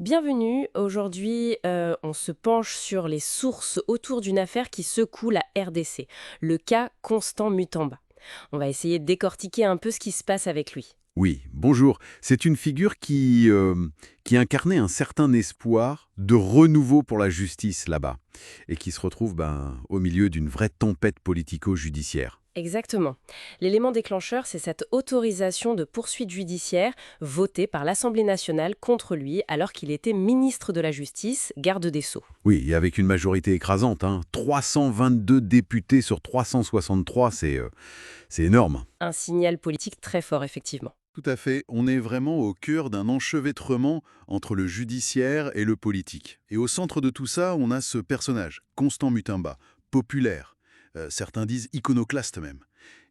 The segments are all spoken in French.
Bienvenue, aujourd'hui on se penche sur les sources autour d'une affaire qui secoue la RDC, le cas Constant Mutamba. On va essayer de décortiquer un peu ce qui se passe avec lui. Oui, bonjour. C'est une figure qui incarnait un certain espoir de renouveau pour la justice là-bas, et qui se retrouve au milieu d'une vraie tempête politico-judiciaire. Exactement. L'élément déclencheur, c'est cette autorisation de poursuite judiciaire votée par l'Assemblée nationale contre lui alors qu'il était ministre de la Justice, garde des Sceaux. Oui, et avec une majorité écrasante, 322 députés sur 363, c'est énorme. Un signal politique très fort, effectivement. Tout à fait, on est vraiment au cœur d'un enchevêtrement entre le judiciaire et le politique. Et au centre de tout ça, on a ce personnage, Constant Mutamba, populaire, certains disent iconoclaste même.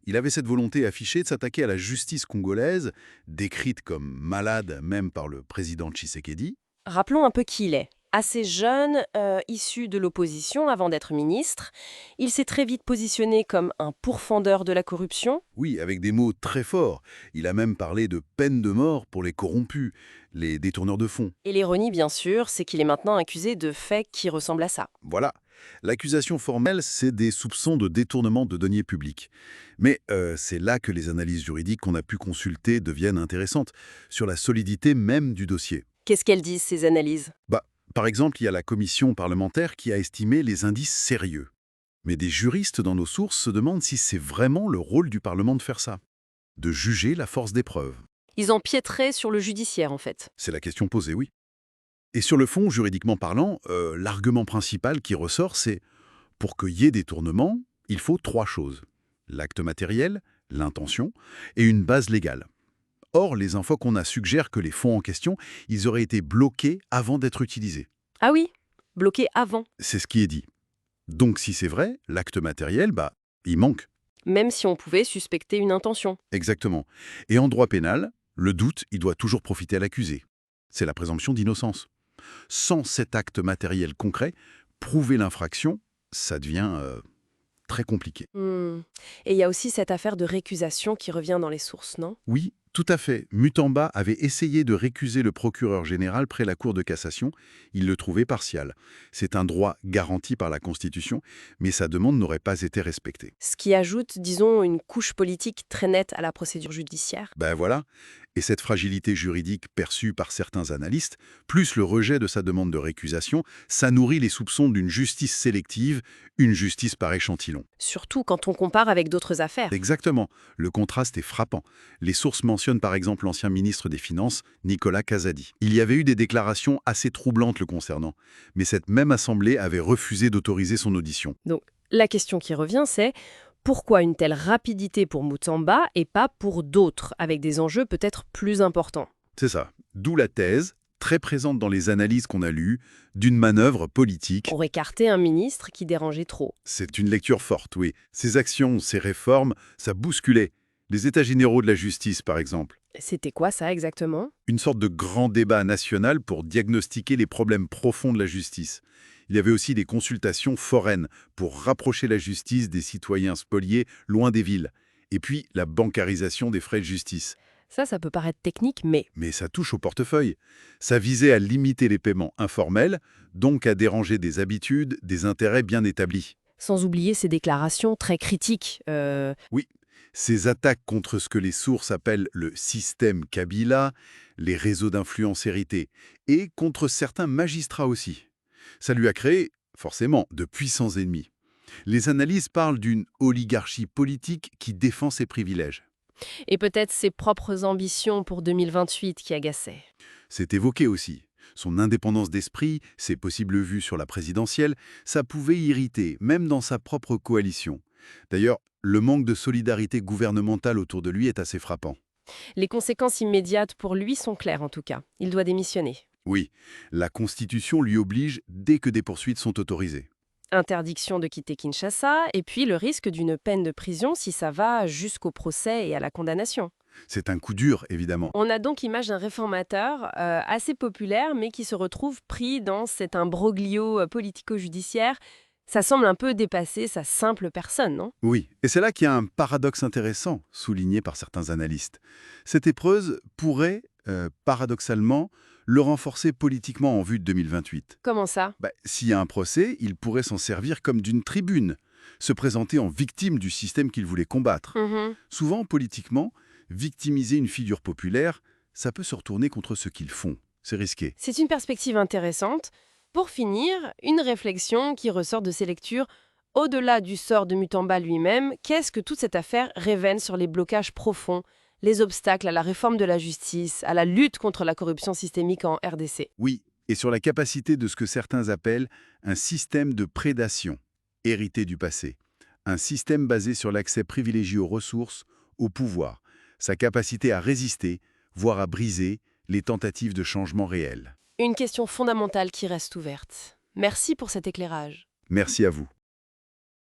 Il avait cette volonté affichée de s'attaquer à la justice congolaise, décrite comme malade même par le président Tshisekedi. Rappelons un peu qui il est. Assez jeune, issu de l'opposition avant d'être ministre, il s'est très vite positionné comme un pourfendeur de la corruption. Oui, avec des mots très forts. Il a même parlé de peine de mort pour les corrompus, les détourneurs de fonds. Et l'ironie, bien sûr, c'est qu'il est maintenant accusé de faits qui ressemblent à ça. Voilà. L'accusation formelle, c'est des soupçons de détournement de deniers publics. Mais c'est là que les analyses juridiques qu'on a pu consulter deviennent intéressantes, sur la solidité même du dossier. Qu'est-ce qu'elles disent, ces analyses? Bah, par exemple, il y a la commission parlementaire qui a estimé les indices sérieux. Mais des juristes dans nos sources se demandent si c'est vraiment le rôle du Parlement de faire ça, de juger la force des preuves. Ils empiéteraient sur le judiciaire, en fait. C'est la question posée, oui. Et sur le fond, juridiquement parlant, l'argument principal qui ressort, c'est pour qu'il y ait détournement, il faut trois choses. L'acte matériel, l'intention et une base légale. Or, les infos qu'on a suggèrent que les fonds en question, ils auraient été bloqués avant d'être utilisés. Ah oui, bloqué avant, C'est ce qui est dit. Donc si c'est vrai, l'acte matériel, il manque. même si on pouvait suspecter une intention. Exactement. Et en droit pénal, le doute, il doit toujours profiter à l'accusé. C'est la présomption d'innocence. Sans cet acte matériel concret, prouver l'infraction, ça devient très compliqué. Hmm. Et il y a aussi cette affaire de récusation qui revient dans les sources, non? Oui, tout à fait. Mutamba avait essayé de récuser le procureur général près la Cour de cassation. Il le trouvait partial. C'est un droit garanti par la Constitution, mais sa demande n'aurait pas été respectée. Ce qui ajoute, disons, une couche politique très nette à la procédure judiciaire. Ben voilà. Et cette fragilité juridique perçue par certains analystes, plus le rejet de sa demande de récusation, ça nourrit les soupçons d'une justice sélective, une justice par échantillon. Surtout quand on compare avec d'autres affaires. Exactement. Le contraste est frappant. Les sources mentionnent par exemple l'ancien ministre des Finances, Nicolas Casadi. Il y avait eu des déclarations assez troublantes le concernant, mais cette même assemblée avait refusé d'autoriser son audition. Donc, la question qui revient, c'est pourquoi une telle rapidité pour Mutamba et pas pour d'autres, avec des enjeux peut-être plus importants? C'est ça. D'où la thèse, très présente dans les analyses qu'on a lues, d'une manœuvre politique. Pour écarter un ministre qui dérangeait trop. C'est une lecture forte, oui. Ces actions, ces réformes, ça bousculait. Les États généraux de la justice, par exemple. C'était quoi ça exactement? Une sorte de grand débat national pour diagnostiquer les problèmes profonds de la justice. Il y avait aussi des consultations foraines pour rapprocher la justice des citoyens spoliés loin des villes. Et puis, la bancarisation des frais de justice. Ça peut paraître technique, mais Mais ça touche au portefeuille. Ça visait à limiter les paiements informels, donc à déranger des habitudes, des intérêts bien établis. sans oublier ces déclarations très critiques. Oui, ces attaques contre ce que les sources appellent le système Kabila, les réseaux d'influence hérités, et contre certains magistrats aussi. Ça lui a créé, forcément, de puissants ennemis. Les analyses parlent d'une oligarchie politique qui défend ses privilèges. Et peut-être ses propres ambitions pour 2028 qui agaçaient. C'est évoqué aussi. Son indépendance d'esprit, ses possibles vues sur la présidentielle, ça pouvait irriter, même dans sa propre coalition. D'ailleurs, le manque de solidarité gouvernementale autour de lui est assez frappant. Les conséquences immédiates pour lui sont claires en tout cas. Il doit démissionner. Oui, la Constitution lui oblige dès que des poursuites sont autorisées. Interdiction de quitter Kinshasa, et puis le risque d'une peine de prison si ça va jusqu'au procès et à la condamnation. C'est un coup dur, évidemment. On a donc l'image d'un réformateur assez populaire, mais qui se retrouve pris dans cet imbroglio politico-judiciaire. Ça semble un peu dépasser sa simple personne, non? Oui, et c'est là qu'il y a un paradoxe intéressant, souligné par certains analystes. Cette épreuve pourrait, paradoxalement, le renforcer politiquement en vue de 2028. Comment ça? S'il y a un procès, il pourrait s'en servir comme d'une tribune, se présenter en victime du système qu'il voulait combattre. Mhm. Souvent, politiquement, victimiser une figure populaire, ça peut se retourner contre ceux qu'ils font. C'est risqué. C'est une perspective intéressante. Pour finir, une réflexion qui ressort de ces lectures. Au-delà du sort de Mutamba lui-même, qu'est-ce que toute cette affaire révèle sur les blocages profonds, les obstacles à la réforme de la justice, à la lutte contre la corruption systémique en RDC? Oui, et sur la capacité de ce que certains appellent un système de prédation, hérité du passé. Un système basé sur l'accès privilégié aux ressources, au pouvoir, sa capacité à résister, voire à briser, les tentatives de changement réel. Une question fondamentale qui reste ouverte. Merci pour cet éclairage. Merci à vous.